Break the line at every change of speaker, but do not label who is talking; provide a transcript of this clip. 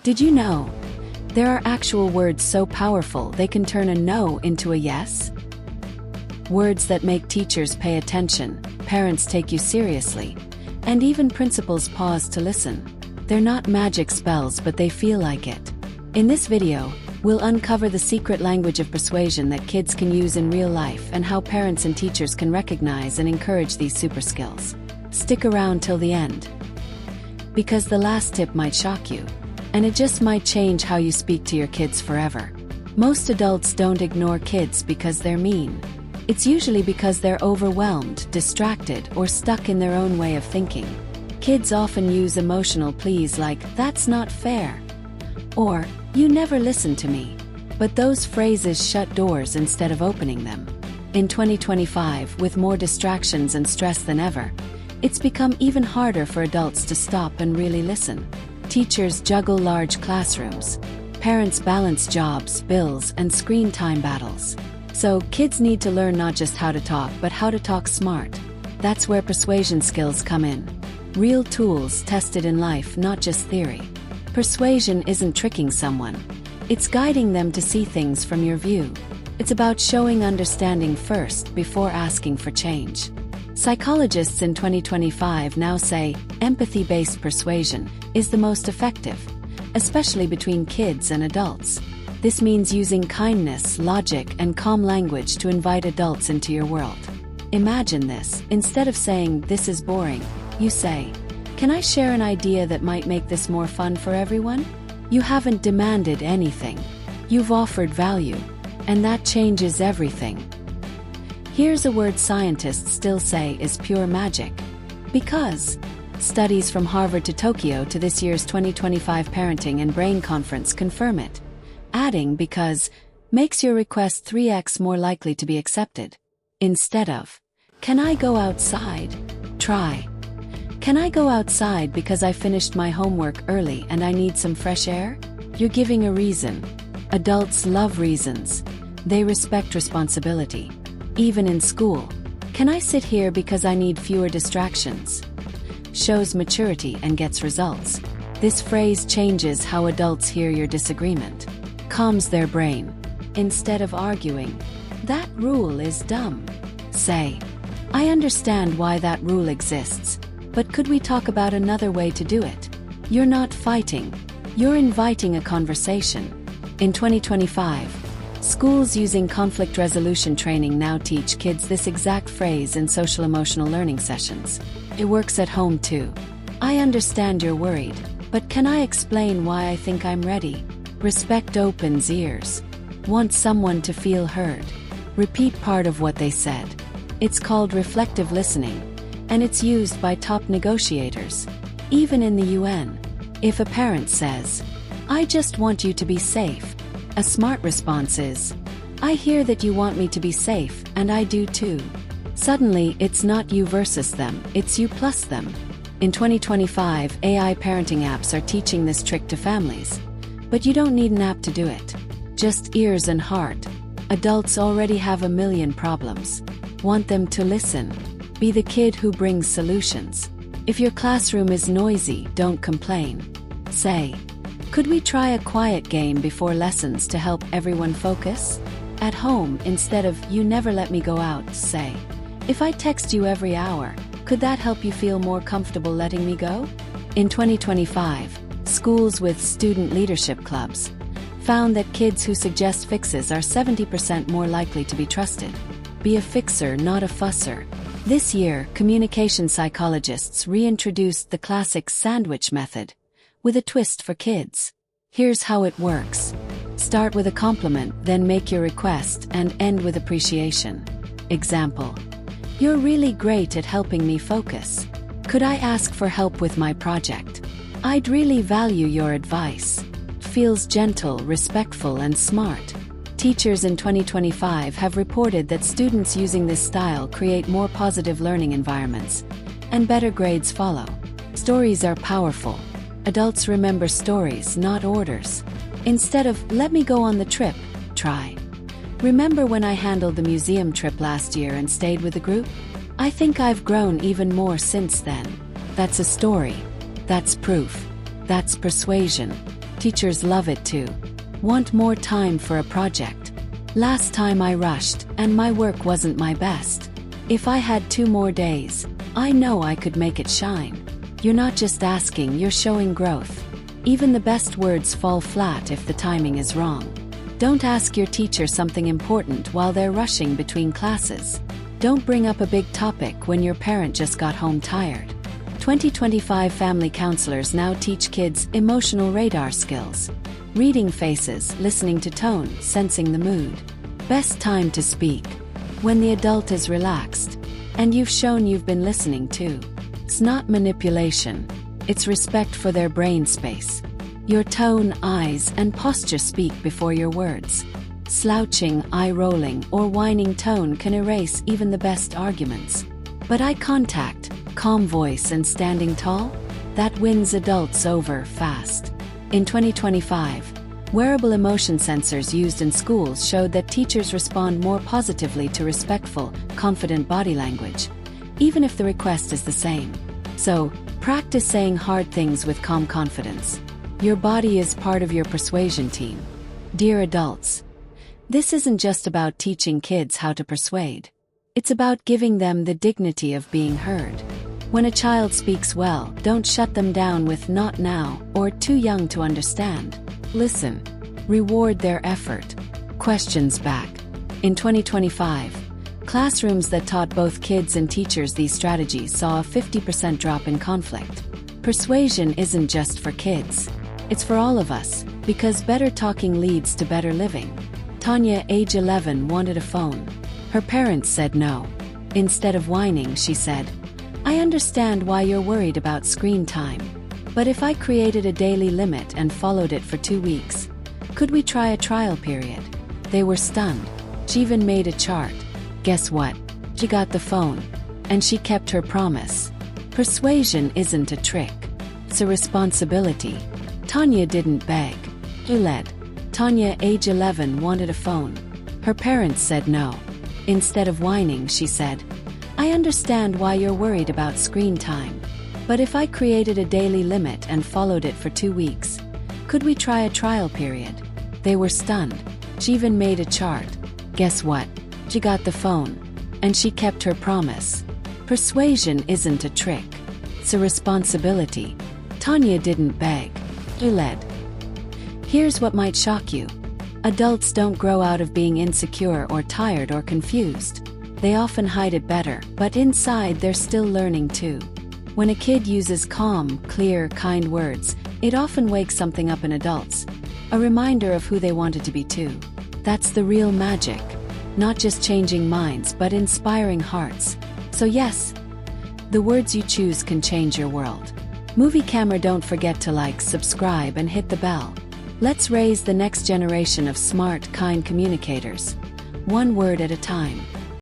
Did you know? There are actual words so powerful they can turn a no into a yes. Words that make teachers pay attention, parents take you seriously, and even principals pause to listen. They're not magic spells, but they feel like it. In this video, we'll uncover the secret language of persuasion that kids can use in real life and how parents and teachers can recognize and encourage these super skills. Stick around till the end, because the last tip might shock you, and it just might change how you speak to your kids forever. Most adults don't ignore kids because they're mean. It's usually because they're overwhelmed, distracted, or stuck in their own way of thinking. Kids often use emotional pleas like, "That's not fair," or "You never listen to me." But those phrases shut doors instead of opening them. In 2025, with more distractions and stress than ever, it's become even harder for adults to stop and really listen. Teachers juggle large classrooms. Parents balance jobs, bills, and screen time battles. So kids need to learn not just how to talk, but how to talk smart. That's where persuasion skills come in. Real tools tested in life, not just theory. Persuasion isn't tricking someone. It's guiding them to see things from your view. It's about showing understanding first before asking for change. Psychologists in 2025 now say empathy-based persuasion is the most effective, especially between kids and adults. This means using kindness, logic, and calm language to invite adults into your world. Imagine this: instead of saying, "This is boring," you say, "Can I share an idea that might make this more fun for everyone?" You haven't demanded anything. You've offered value, and that changes everything. Here's a word scientists still say is pure magic. Because studies from Harvard to Tokyo to this year's 2025 Parenting and Brain Conference confirm it. Adding "because" makes your request 3x more likely to be accepted. Instead of, "Can I go outside?" try, "Can I go outside because I finished my homework early and I need some fresh air?" You're giving a reason. Adults love reasons. They respect responsibility. Even in school, "Can I sit here because I need fewer distractions?" shows maturity and gets results. This phrase changes how adults hear your disagreement. Calms their brain. Instead of arguing, "That rule is dumb," say, "I understand why that rule exists, but could we talk about another way to do it?" You're not fighting. You're inviting a conversation. In 2025, schools using conflict resolution training now teach kids this exact phrase in social-emotional learning sessions. It works at home too. "I understand you're worried, but can I explain why I think I'm ready?" Respect opens ears. Want someone to feel heard. Repeat part of what they said. It's called reflective listening, and it's used by top negotiators. Even in the UN, if a parent says, "I just want you to be safe," a smart response is, "I hear that you want me to be safe, and I do too." Suddenly, it's not you versus them, it's you plus them. In 2025, AI parenting apps are teaching this trick to families. But you don't need an app to do it. Just ears and heart. Adults already have a million problems. Want them to listen. Be the kid who brings solutions. If your classroom is noisy, don't complain. Say, "Could we try a quiet game before lessons to help everyone focus?" At home, instead of "You never let me go out," say, "If I text you every hour, could that help you feel more comfortable letting me go?" In 2025, schools with student leadership clubs found that kids who suggest fixes are 70% more likely to be trusted. Be a fixer, not a fusser. This year, communication psychologists reintroduced the classic sandwich method, with a twist for kids. Here's how it works. Start with a compliment, then make your request, and end with appreciation. Example: "You're really great at helping me focus. Could I ask for help with my project? I'd really value your advice." Feels gentle, respectful, and smart. Teachers in 2025 have reported that students using this style create more positive learning environments, and better grades follow. Stories are powerful. Adults remember stories, not orders. Instead of "Let me go on the trip," try, "Remember when I handled the museum trip last year and stayed with the group? I think I've grown even more since then." That's a story. That's proof. That's persuasion. Teachers love it too. Want more time for a project. Last time I rushed, and my work wasn't my best. If I had 2 more days, I know I could make it shine. You're not just asking, you're showing growth. Even the best words fall flat if the timing is wrong. Don't ask your teacher something important while they're rushing between classes. Don't bring up a big topic when your parent just got home tired. 2025 family counselors now teach kids emotional radar skills. Reading faces, listening to tone, sensing the mood. Best time to speak: when the adult is relaxed, and you've shown you've been listening too. It's not manipulation, it's respect for their brain space. Your tone, eyes, and posture speak before your words. Slouching, eye-rolling, or whining tone can erase even the best arguments. But eye contact, calm voice, and standing tall? That wins adults over fast. In 2025, wearable emotion sensors used in schools showed that teachers respond more positively to respectful, confident body language, even if the request is the same. So, practice saying hard things with calm confidence. Your body is part of your persuasion team. Dear adults, this isn't just about teaching kids how to persuade. It's about giving them the dignity of being heard. When a child speaks well, don't shut them down with "not now" or "too young to understand." Listen. Reward their effort. Questions back. In 2025, classrooms that taught both kids and teachers these strategies saw a 50% drop in conflict. Persuasion isn't just for kids. It's for all of us, because better talking leads to better living. Tanya, age 11, wanted a phone. Her parents said no. Instead of whining, she said, "I understand why you're worried about screen time. But if I created a daily limit and followed it for 2 weeks, could we try a trial period?" They were stunned. She even made a chart. Guess what? She got the phone. And she kept her promise. Persuasion isn't a trick. It's a responsibility. Tanya didn't beg. She led. Tanya, age 11, wanted a phone. Her parents said no. Instead of whining, she said, "I understand why you're worried about screen time. But if I created a daily limit and followed it for 2 weeks, could we try a trial period?" They were stunned. She even made a chart. Guess what? She got the phone. And she kept her promise. Persuasion isn't a trick. It's a responsibility. Tanya didn't beg. She led. Here's what might shock you. Adults don't grow out of being insecure or tired or confused. They often hide it better, but inside they're still learning too. When a kid uses calm, clear, kind words, it often wakes something up in adults. A reminder of who they wanted to be too. That's the real magic. Not just changing minds, but inspiring hearts. So yes, the words you choose can change your world. Movie Camera, don't forget to like, subscribe, and hit the bell. Let's raise the next generation of smart, kind communicators. One word at a time.